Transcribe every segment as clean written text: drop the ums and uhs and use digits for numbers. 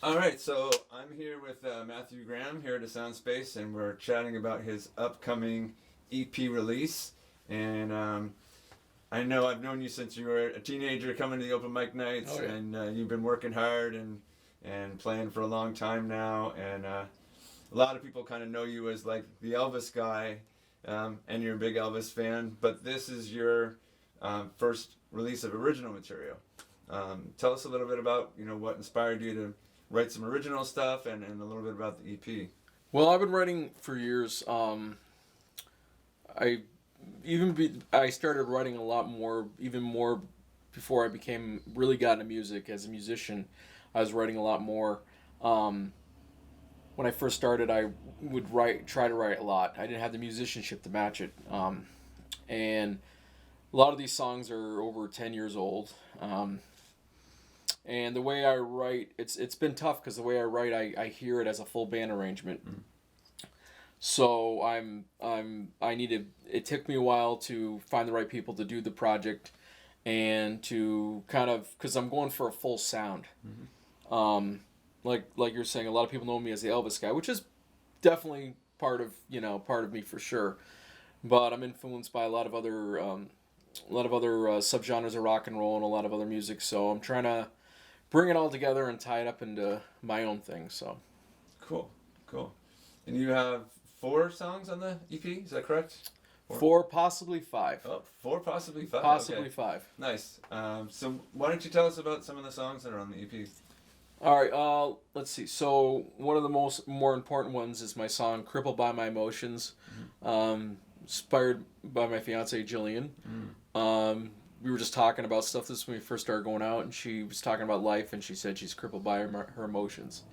All right, so I'm here with Matthew Graham here at the Soundspace, and we're chatting about his upcoming EP release. And I know I've known you since you were a teenager coming to the open mic nights, Oh, yeah. and you've been working hard and playing for a long time now. And a lot of people kind of know you as like the Elvis guy, and you're a big Elvis fan. But this is your first release of original material. Tell us a little bit about what inspired you to write some original stuff and a little bit about the EP. Well, I've been writing for years. I started writing a lot more, even more before I became really got into music as a musician. I was writing a lot more. When I first started, I would try to write a lot. I didn't have the musicianship to match it, and a lot of these songs are over 10 years old. And the way I write, it's been tough because the way I write, I hear it as a full band arrangement. Mm. So I needed. It took me a while to find the right people to do the project, and to kind of because I'm going for a full sound. Mm-hmm. Like you're saying, a lot of people know me as the Elvis guy, which is definitely part of me for sure. But I'm influenced by a lot of other subgenres of rock and roll and a lot of other music. So I'm trying to bring it all together and tie it up into my own thing. So Cool. And you have 4 songs on the EP, is that correct? 4, possibly 5. Oh, 4, possibly 5. Possibly Okay. 5. Nice. So why don't you tell us about some of the songs that are on the EP? All right. Let's see. So one of the more important ones is my song "Crippled by My Emotions," inspired by my fiance Jillian. We were just talking about stuff this when we first started going out, and she was talking about life, and she said she's crippled by her emotions.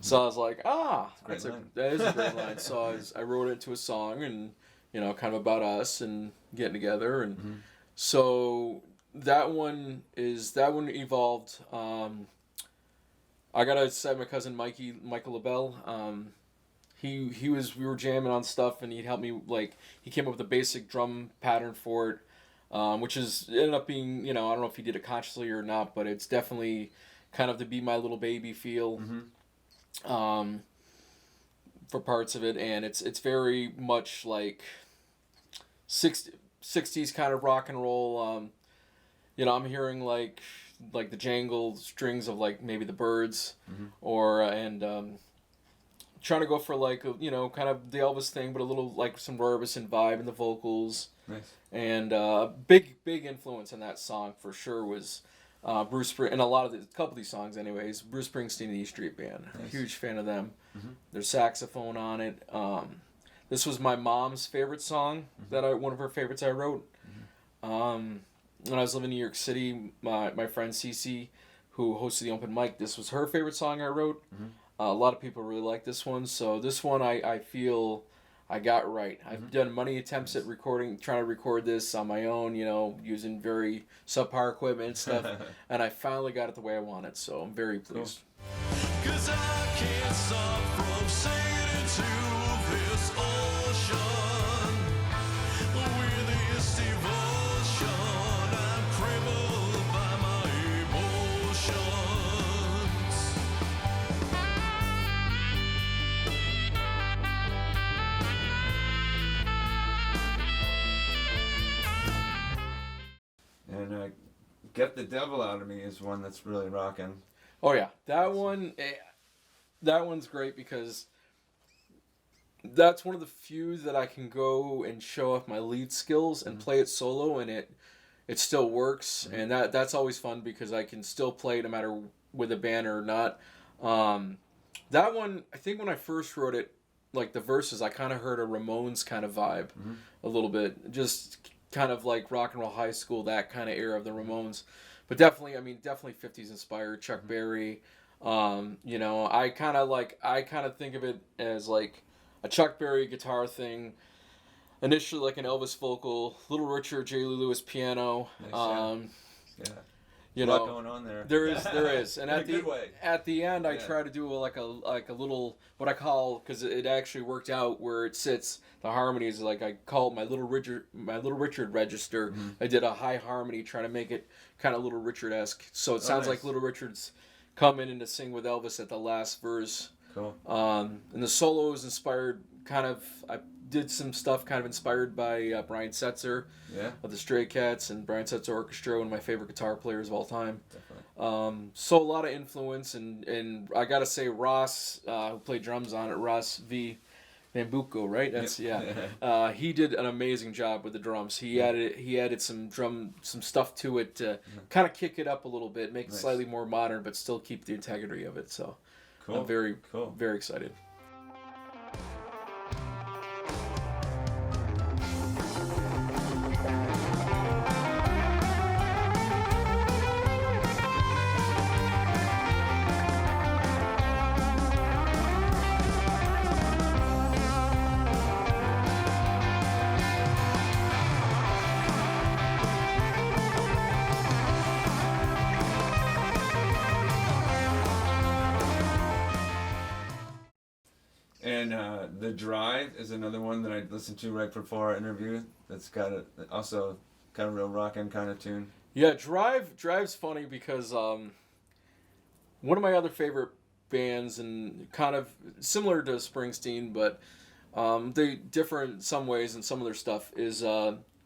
So I was like, That's a great line. that is a great line. So I wrote it into a song, and kind of about us and getting together, and so that one evolved. I gotta cite my cousin Michael LaBelle. We were jamming on stuff, and he'd help me, like, he came up with a basic drum pattern for it, which ended up being, I don't know if he did it consciously or not, but it's definitely kind of the Be My Little Baby feel, for parts of it, and it's very much like 60s kind of rock and roll. I'm hearing like the jangled strings of like maybe the Byrds, or trying to go for like kind of the Elvis thing, but a little like some Roy Orbison vibe in the vocals. Nice. And big influence in that song for sure was Bruce Springsteen, and a couple of these songs anyways. Bruce Springsteen and the E Street Band. Nice. Huge fan of them. Mm-hmm. There's saxophone on it. This was my mom's favorite song one of her favorites I wrote. When I was living in New York City, my friend Cece, who hosted the open mic, this was her favorite song I wrote. A lot of people really like this one, so this one I feel I got right. I've done many attempts at trying to record this on my own, using very subpar equipment and stuff, and I finally got it the way I want it, so I'm very pleased. Cool. 'Cause I can't stop from singing into this ocean. With this devotion, I'm crippled by my emotions. And Get the Devil Out of Me is one that's really rocking. Oh yeah, that one's great because that's one of the few that I can go and show off my lead skills and play it solo, and it still works, and that's always fun because I can still play it no matter with a band or not. That one, I think when I first wrote it, like the verses, I kind of heard a Ramones kind of vibe a little bit, just kind of like rock and roll high school, that kind of era of the Ramones. But definitely 50s inspired, Chuck Berry. I kind of think of it as like a Chuck Berry guitar thing. Initially like an Elvis vocal, Little Richard, Jerry Lee Lewis piano. Nice, yeah. You a lot know, going on there. there is, and In a good way. at the end, I Yeah. try to do like a little what I call, because it actually worked out where it sits. The harmonies, like I call it my Little Richard register. I did a high harmony, trying to make it kind of Little Richard-esque, so it sounds nice. like Little Richard's come in and to sing with Elvis at the last verse. Cool. And the solo is inspired I did some stuff kind of inspired by Brian Setzer Yeah. of the Stray Cats and Brian Setzer Orchestra, one of my favorite guitar players of all time. Definitely. So a lot of influence, and I gotta say Ross, who played drums on it, Ross V. Bambuco, right? That's yeah. He did an amazing job with the drums. He added some stuff to it to kind of kick it up a little bit, make it slightly more modern, but still keep the integrity of it. So Cool. I'm very Cool. very excited. And The Drive is another one that I listened to right before our interview. That's got also kind of real rockin' kind of tune. Yeah, Drive's funny because one of my other favorite bands, and kind of similar to Springsteen, but they differ in some ways in some of their stuff, is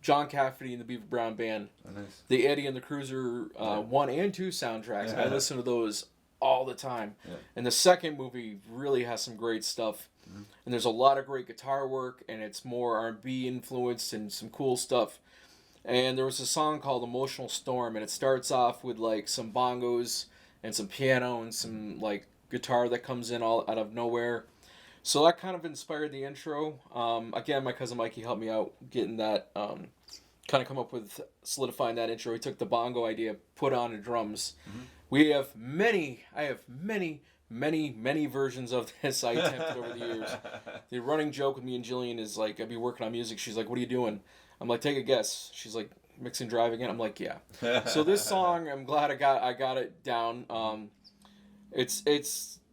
John Cafferty and the Beaver Brown Band. Oh, nice. The Eddie and the Cruiser 1 and 2 soundtracks. Yeah. I listen to those all the time. Yeah. And the second movie really has some great stuff. Mm-hmm. And there's a lot of great guitar work, and it's more R&B influenced and some cool stuff. And there was a song called Emotional Storm, and it starts off with like some bongos and some piano and some like guitar that comes in all out of nowhere. So that kind of inspired the intro. Again, my cousin Mikey helped me out getting that, kind of come up with solidifying that intro. He took the bongo idea, put on the drums. Mm-hmm. I have many versions of this I attempted over the years. The running joke with me and Jillian is like, I'd be working on music. She's like, "What are you doing?" I'm like, "Take a guess." She's like, "Mixing Drive again?" I'm like, "Yeah." So this song, I'm glad I got it down. It's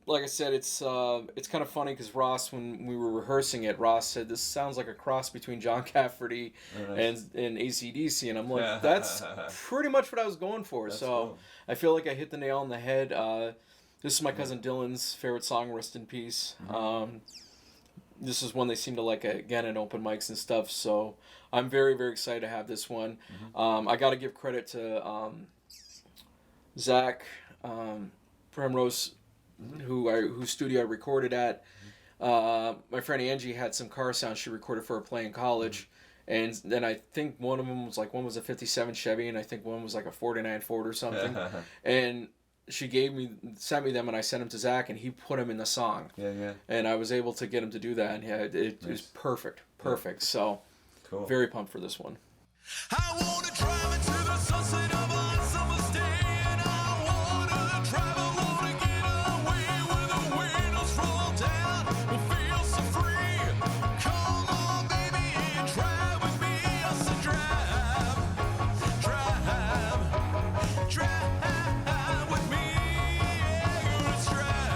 like I said, it's kind of funny because Ross, when we were rehearsing it, Ross said, "This sounds like a cross between John Cafferty and AC/DC," and I'm like, "That's pretty much what I was going for." That's so cool. I feel like I hit the nail on the head. This is my cousin Dylan's favorite song, "Rest in Peace." Mm-hmm. This is one they seem to like, again, in open mics and stuff. So I'm very, very excited to have this one. Mm-hmm. I got to give credit to Zach Primrose, whose studio I recorded at. My friend Angie had some car sounds she recorded for her play in college. And then I think one of them was like, one was a 57 Chevy, and I think one was like a 49 Ford or something. And she sent me them, and I sent them to Zach, and he put them in the song. Yeah. And I was able to get him to do that, and it was perfect. So, Cool. Very pumped for this one. I wanna drive into the sunset of a summer's day, and I wanna travel, wanna get away where the windows roll down and feel so free. Come on, baby, and drive with me. I said drive with me. Yeah, let's drive.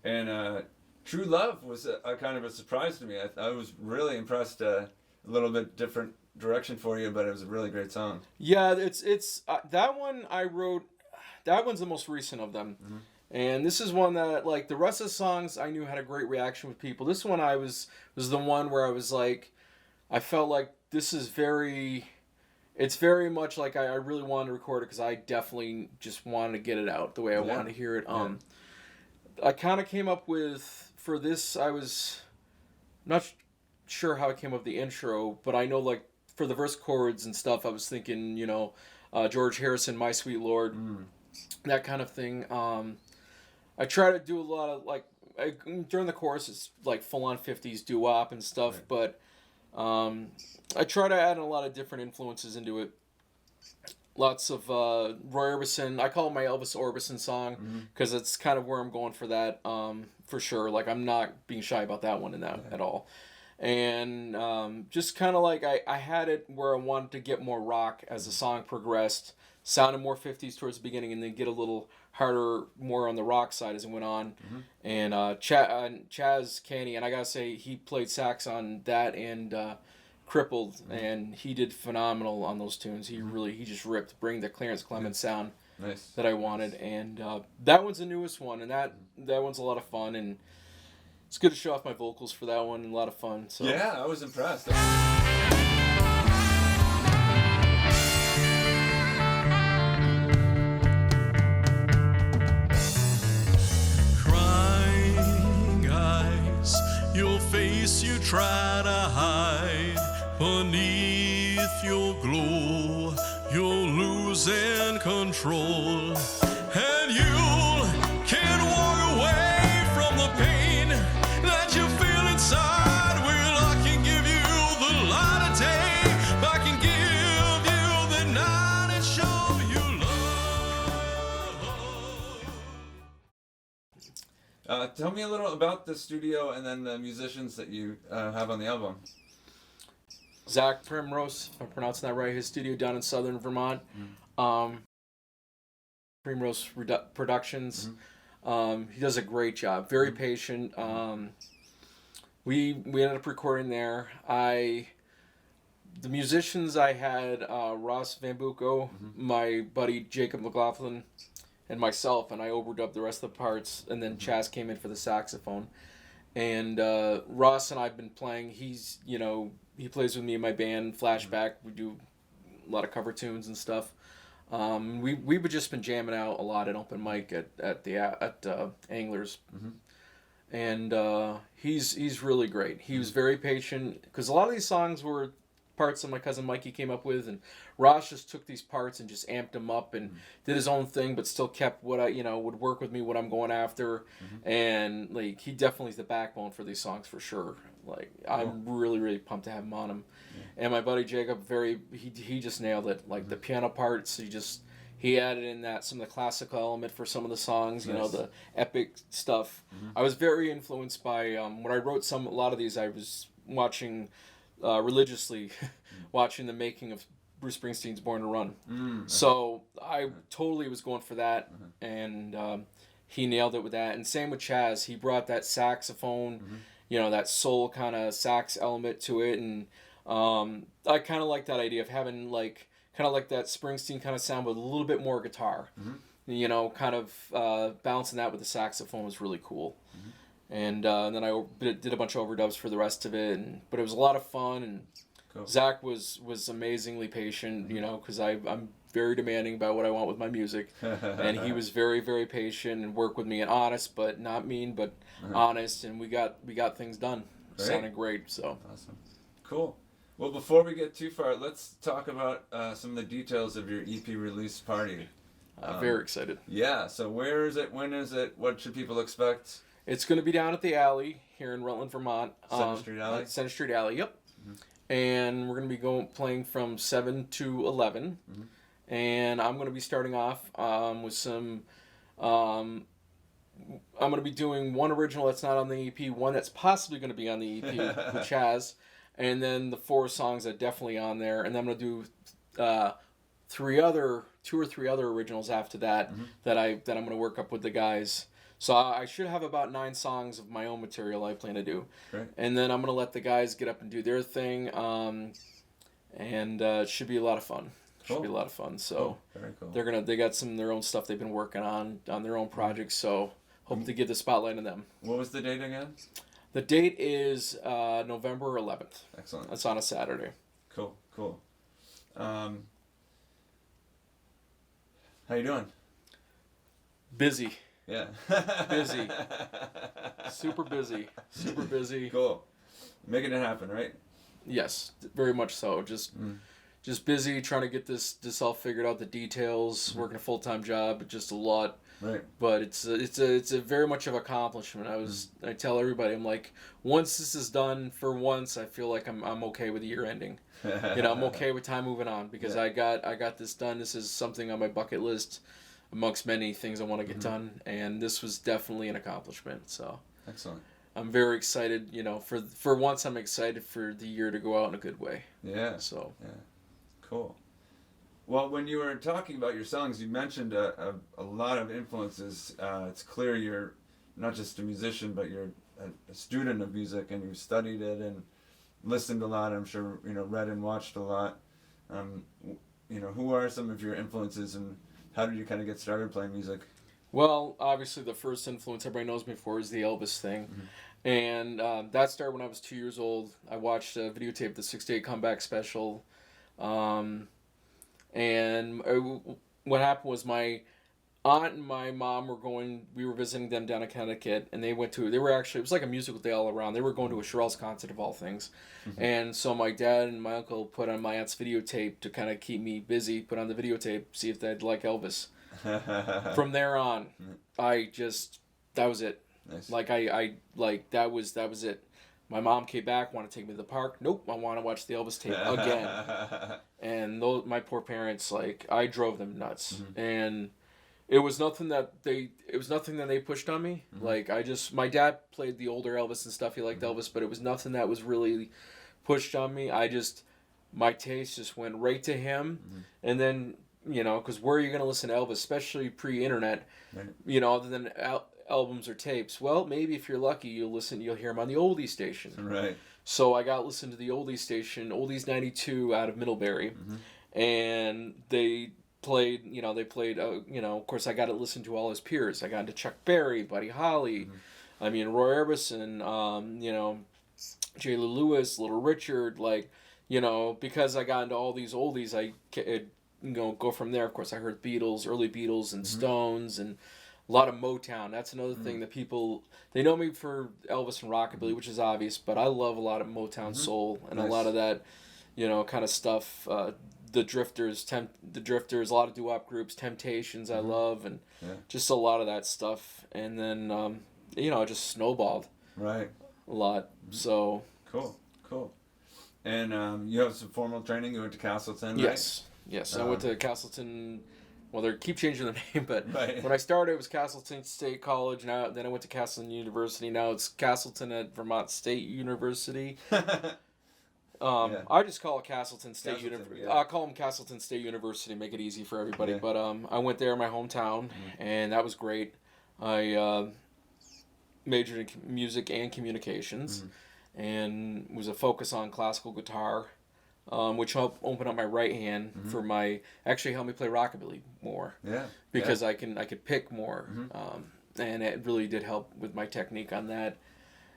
And True Love was a kind of a surprise to me. I was really impressed. A little bit different direction for you, but it was a really great song. Yeah, it's that one I wrote. That one's the most recent of them, and this is one that, like the rest of the songs, I knew had a great reaction with people. This one was the one where I was like, I felt like this is it's very much like I really wanted to record it because I definitely just wanted to get it out the way I wanted to hear it. I kind of came up with, for this, I was not sure how I came up with the intro, but I know, like, for the verse chords and stuff, I was thinking, George Harrison, My Sweet Lord, that kind of thing. I try to do a lot of, like, during the chorus, it's like full-on 50s doo-wop and stuff, but I try to add a lot of different influences into it. Lots of Roy Orbison. I call it my Elvis Orbison song because it's kind of where I'm going for that, for sure. Like, I'm not being shy about that one at all. And just kind of like I had it where I wanted to get more rock as the song progressed, sounded more 50s towards the beginning, and then get a little harder, more on the rock side as it went on. And Chaz Canny, and I gotta say, he played sax on that and Crippled, and he did phenomenal on those tunes. He just ripped, bring the Clarence Clemens sound Nice. that I wanted, and that one's the newest one, and that one's a lot of fun, and it's good to show off my vocals for that one, and a lot of fun. So Yeah, I was impressed. Crying eyes, your face you try to hide. Beneath your glow, you're losing control. And you can't walk away from the pain that you feel inside. Well, I can give you the light of day. I can give you the night and show you love. Tell me a little about the studio and then the musicians that you have on the album. Zach Primrose, if I'm pronouncing that right, his studio down in southern Vermont. Primrose Productions. He does a great job. Very patient. We ended up recording there. The musicians I had, Ross Van Buco, my buddy Jacob McLaughlin, and myself, and I overdubbed the rest of the parts, and then Chaz came in for the saxophone. And Ross and I've been playing. He plays with me in my band, Flashback. We do a lot of cover tunes and stuff. We've just been jamming out a lot at open mic at Anglers. And he's really great. He was very patient, because a lot of these songs were parts that my cousin Mikey came up with, and Ross just took these parts and just amped them up and did his own thing, but still kept what I would work with me, what I'm going after. And like, he definitely is the backbone for these songs for sure. Like, I'm really, really pumped to have him on them. And my buddy Jacob, he just nailed it. Like the piano parts, he added in some of the classical element for some of the songs, the epic stuff. I was very influenced by when I wrote a lot of these. I was watching religiously, watching the making of Bruce Springsteen's Born to Run. So I totally was going for that, and he nailed it with that. And same with Chaz. He brought that saxophone, that soul kind of sax element to it, and I kind of like that idea of having kind of like that Springsteen kind of sound with a little bit more guitar. Kind of balancing that with the saxophone was really cool. And then I did a bunch of overdubs for the rest of it, but it was a lot of fun. And cool. Zach was amazingly patient, because I'm very demanding about what I want with my music, and he was very, very patient and worked with me and honest, but not mean, but honest, and we got things done. Great. Sounded great. So awesome, cool. Well, before we get too far, let's talk about some of the details of your EP release party. Very excited. Yeah. So where is it? When is it? What should people expect? It's going to be down at the Alley here in Rutland, Vermont. Center Street Alley? Center Street Alley, yep. And we're going to be playing from 7 to 11. And I'm going to be starting off with some... I'm going to be doing one original that's not on the EP, one that's possibly going to be on the EP with Chaz, and then the 4 songs that are definitely on there. And then I'm going to do 2 or 3 other originals after that that I'm going to work up with the guys. So I should have about 9 songs of my own material I plan to do. Great. And then I'm going to let the guys get up and do their thing. And it should be a lot of fun. Cool. Should be a lot of fun. So Very cool. they got some of their own stuff they've been working on their own projects. So hope to give the spotlight to them. What was the date again? The date is November 11th. Excellent. That's on a Saturday. Cool. How you doing? Busy. Yeah. Busy. Super busy. Cool. Making it happen, right? Yes, very much so. Just busy trying to get this all figured out, the details, working a full-time job, just a lot. Right. But it's a very much of an accomplishment. I tell everybody, I'm like, once this is done, for once I feel like I'm okay with the year ending. I'm okay with time moving on, because I got this done. This is something on my bucket list amongst many things I want to get done, and this was definitely an accomplishment. So excellent. I'm very excited. For once, I'm excited for the year to go out in a good way. Yeah. So. Yeah. Cool. Well, when you were talking about your songs, you mentioned a lot of influences. It's clear you're not just a musician, but you're a student of music, and you've studied it, listened a lot. I'm sure read and watched a lot. Who are some of your influences, and how did you kind of get started playing music? Well, obviously the first influence everybody knows me for is the Elvis thing. And that started when I was 2 years old. I watched a videotape, the 68 Comeback Special. What happened was my aunt and my mom we were visiting them down in Connecticut, and it was like a musical day all around. They were going to a Shirelles concert of all things. And so my dad and my uncle put on my aunt's videotape to kind of keep me busy, put on the videotape, see if they'd like Elvis. From there on, that was it. Nice. That was it. My mom came back, wanted to take me to the park. Nope, I want to watch the Elvis tape again. And my poor parents, I drove them nuts. And it was nothing that they pushed on me. My dad played the older Elvis and stuff. He liked Elvis, but it was nothing that was really pushed on me. My taste just went right to him. And then, because where are you going to listen to Elvis, especially pre-internet, Right. Other than albums or tapes? Well, maybe if you're lucky, you'll hear him on the oldie station. Right. So I got listened to the oldie station, Oldies 92 out of Middlebury, and they played, of course I got to listen to all his peers. I got into Chuck Berry, Buddy Holly, Roy Orbison, J. Lou Lewis, Little Richard, because I got into all these oldies, I go from there. Of course, I heard early Beatles and Stones, and a lot of Motown. That's another thing that people, they know me for Elvis and rockabilly, which is obvious, but I love a lot of Motown soul and Nice. a lot of that, kind of stuff. The Drifters, a lot of doo-wop groups, Temptations I love, and just a lot of that stuff. And then, it just snowballed Right. a lot. So Cool. And you have some formal training. You went to Castleton, right? Yes. I went to Castleton. Well, they keep changing the name, but Right. when I started, it was Castleton State College. Then I went to Castleton University. Now it's Castleton at Vermont State University. Yeah. I just call it Castleton State Castleton, University. yeah. I'll call them Castleton State University, make it easy for everybody. Yeah. But I went there in my hometown, and that was great. I majored in music and communications, and was a focus on classical guitar, which helped open up my right hand actually helped me play rockabilly more. Yeah. Because I could pick more, and it really did help with my technique on that.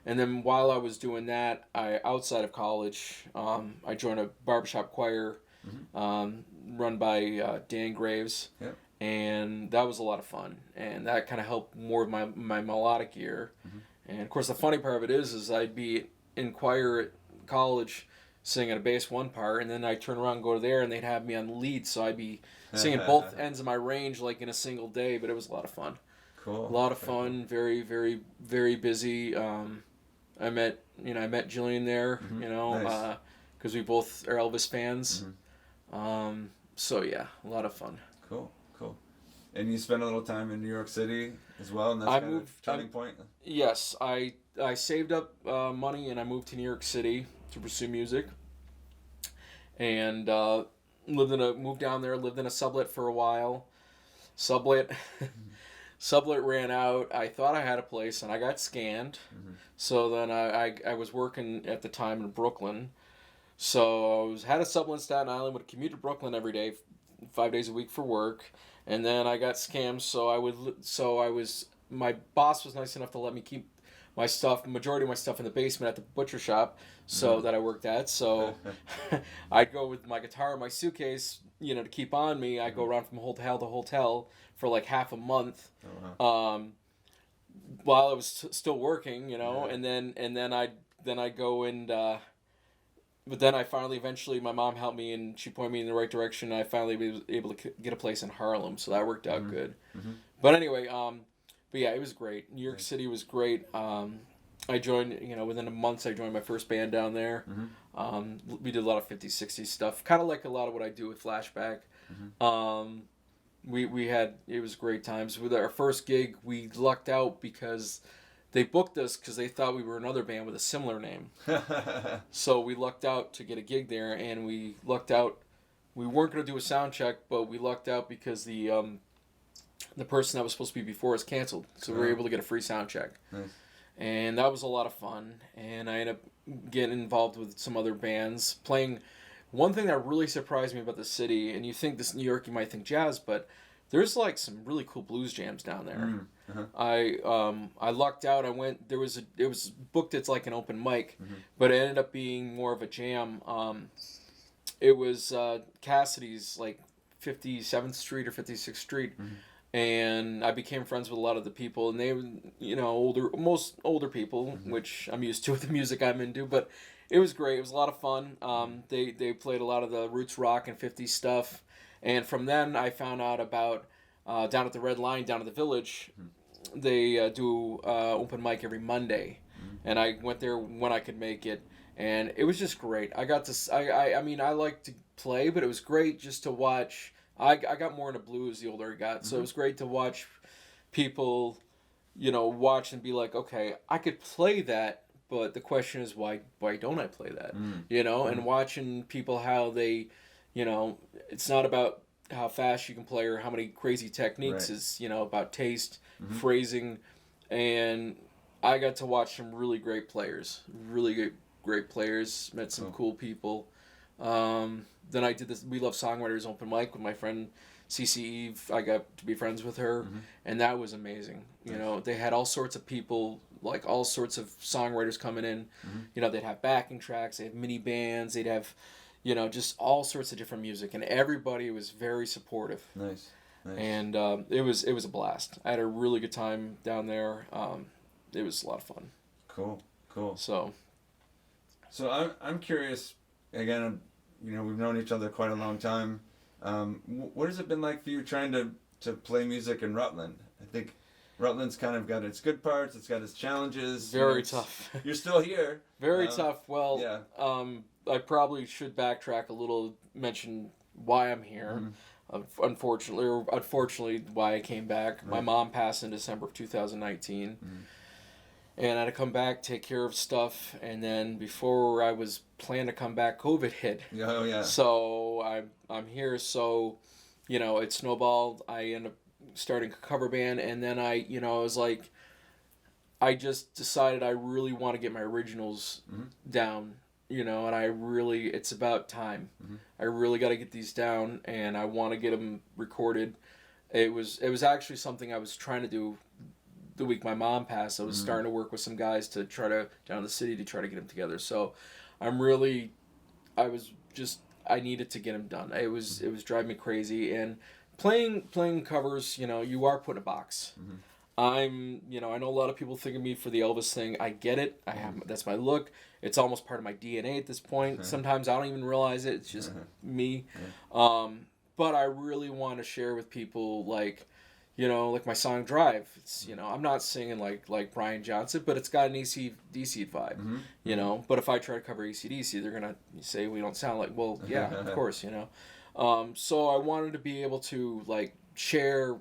And then while I was doing that, outside of college, I joined a barbershop choir run by Dan Graves, and that was a lot of fun. And that kind of helped more with my melodic ear. And of course, the funny part of it is I'd be in choir at college singing a bass one part, and then I'd turn around and go there, and they'd have me on the lead, so I'd be singing both ends of my range in a single day. But it was a lot of fun. Cool. A lot of fun. Very, very, very busy. I met Jillian there, Nice. because we both are Elvis fans. So yeah, a lot of fun. Cool. And you spent a little time in New York City as well, and that's I kind moved- of turning point. Yes, I saved up money and I moved to New York City to pursue music, and moved down there, lived in a sublet for a while. Sublet ran out. I thought I had a place, and I got scanned. So then I was working at the time in Brooklyn. So I had a sublet in Staten Island, would commute to Brooklyn every day, 5 days a week for work. And then I got scammed, my boss was nice enough to let me keep my stuff, majority of my stuff in the basement at the butcher shop, that I worked at. So I'd go with my guitar and my suitcase, to keep on me. I'd go around from hotel to hotel for half a month. Oh, wow. While I was still working, and then I'd go and but then I finally, eventually, my mom helped me and she pointed me in the right direction. And I finally was able to get a place in Harlem, so that worked out good. But anyway, but yeah, it was great. New York City was great. I joined, within a month, I joined my first band down there. We did a lot of 50s, 60s stuff, kind of like a lot of what I do with Flashback. It was great times. With our first gig, we lucked out because they booked us because they thought we were another band with a similar name. So we lucked out to get a gig there, and we lucked out. We weren't going to do a sound check, but we lucked out because the person that was supposed to be before us canceled. So we were able to get a free sound check. Nice. and that was a lot of fun. And I ended up getting involved with some other bands, playing. One thing that really surprised me about the city, and you think this New York, you might think jazz, but there's like some really cool blues jams down there. I lucked out. I went. It was booked as like an open mic, but it ended up being more of a jam. It was Cassidy's like 57th Street or 56th Street, and I became friends with a lot of the people, and they were most older people, which I'm used to with the music I'm into, but. It was great. It was a lot of fun. They played a lot of the roots rock and 50s stuff. And from then, I found out about down at the Red Line, down at the Village, they do open mic every Monday. And I went there when I could make it. And it was just great. I got to, I mean, I like to play, but it was great just to watch. I got more into blues the older I got. So it was great to watch people, watch and be like, okay, I could play that. But the question is, why don't I play that? And watching people how they, it's not about how fast you can play or how many crazy techniques. Right. It's, about taste, phrasing. And I got to watch some really great players, great players, met some cool people. Then I did this We Love Songwriters open mic with my friend CC Eve. I got to be friends with her, and that was amazing. They had all sorts of people, like all sorts of songwriters coming in. They'd have backing tracks, they'd have mini bands, they'd have, just all sorts of different music, and everybody was very supportive. Nice. And it was a blast. I had a really good time down there. It was a lot of fun. Cool. So I'm curious. Again, we've known each other quite a long time. What has it been like for you trying to play music in Rutland? I think Rutland's kind of got its good parts. It's got its challenges. Very tough. You're still here. Very tough. Well, yeah. I probably should backtrack a little, mention why I'm here. Unfortunately, why I came back. Right. My mom passed in December of 2019. And I had to come back, take care of stuff, and then before I was planning to come back, COVID hit. Oh, yeah. So I'm here, so, it snowballed. I ended up starting a cover band, and then I was like, I just decided I really want to get my originals down, and it's about time. I really got to get these down, and I want to get them recorded. It was actually something I was trying to do the week my mom passed. I was starting to work with some guys to try to down in the city to try to get them together. So I needed to get them done. It was driving me crazy, and playing covers, you are put in a box. I'm, I know a lot of people think of me for the Elvis thing. I get it. That's my look. It's almost part of my DNA at this point. Sometimes I don't even realize it. It's just me. But I really want to share with people, like my song Drive. It's, I'm not singing like Brian Johnson, but it's got an AC/DC vibe, But if I try to cover AC/DC, they're going to say we don't sound like, well, yeah, of course, So I wanted to be able to, like, share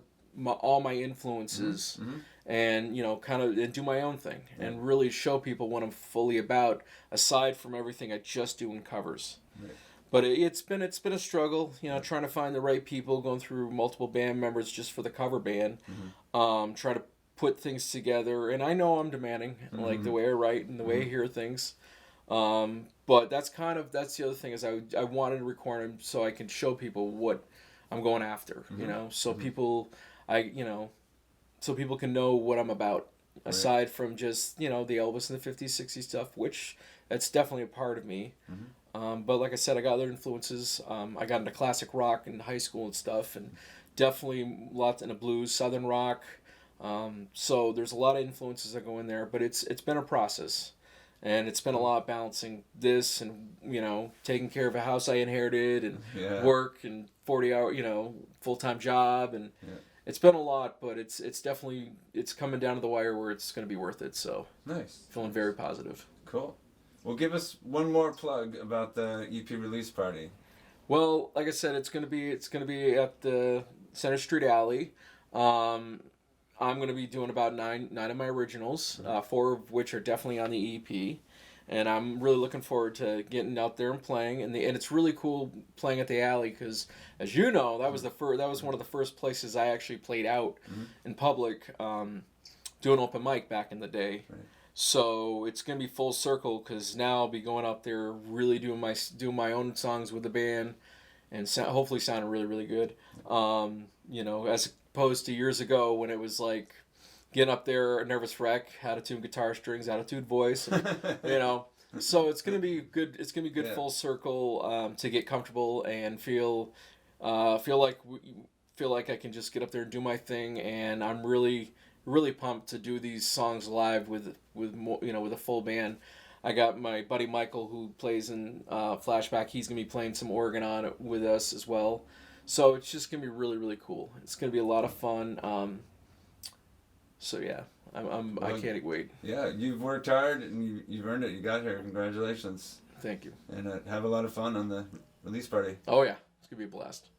all my influences and, kind of and do my own thing and really show people what I'm fully about, aside from everything I just do in covers. Right. But it's been a struggle, trying to find the right people, going through multiple band members just for the cover band, trying to put things together. And I know I'm demanding, like the way I write and the way I hear things. But that's the other thing is I wanted to record them so I can show people what I'm going after, so people so people can know what I'm about, aside from just, the Elvis and the 50s, 60s stuff, which that's definitely a part of me. But like I said, I got other influences. I got into classic rock in high school and stuff, and definitely lots into blues, southern rock. So there's a lot of influences that go in there, but it's been a process, and it's been a lot balancing this and taking care of a house I inherited and work and 40-hour full-time job, and it's been a lot, but it's definitely coming down to the wire where it's going to be worth it. So nice, feeling very positive. Cool. Well, give us one more plug about the EP release party. Well, like I said, it's gonna be at the Center Street Alley. I'm gonna be doing about nine of my originals, 4 of which are definitely on the EP, and I'm really looking forward to getting out there and playing. And it's really cool playing at the Alley because, as you know, that was one of the first places I actually played out in public, doing open mic back in the day. Right. So it's gonna be full circle because now I'll be going up there, really doing my own songs with the band, and hopefully sounding really really good. As opposed to years ago when it was like getting up there, a nervous wreck, attitude guitar strings, attitude voice, and. So it's gonna be good. It's gonna be good Yeah. full circle to get comfortable and feel like I can just get up there and do my thing. And I'm really really pumped to do these songs live with with a full band. I got my buddy Michael who plays in Flashback. He's gonna be playing some organ on it with us as well. So it's just gonna be really really cool. It's gonna be a lot of fun. So yeah. I can't wait. Yeah, you've worked hard and you've earned it. You got here. Congratulations. Thank you. And have a lot of fun on the release party. Oh yeah, it's gonna be a blast.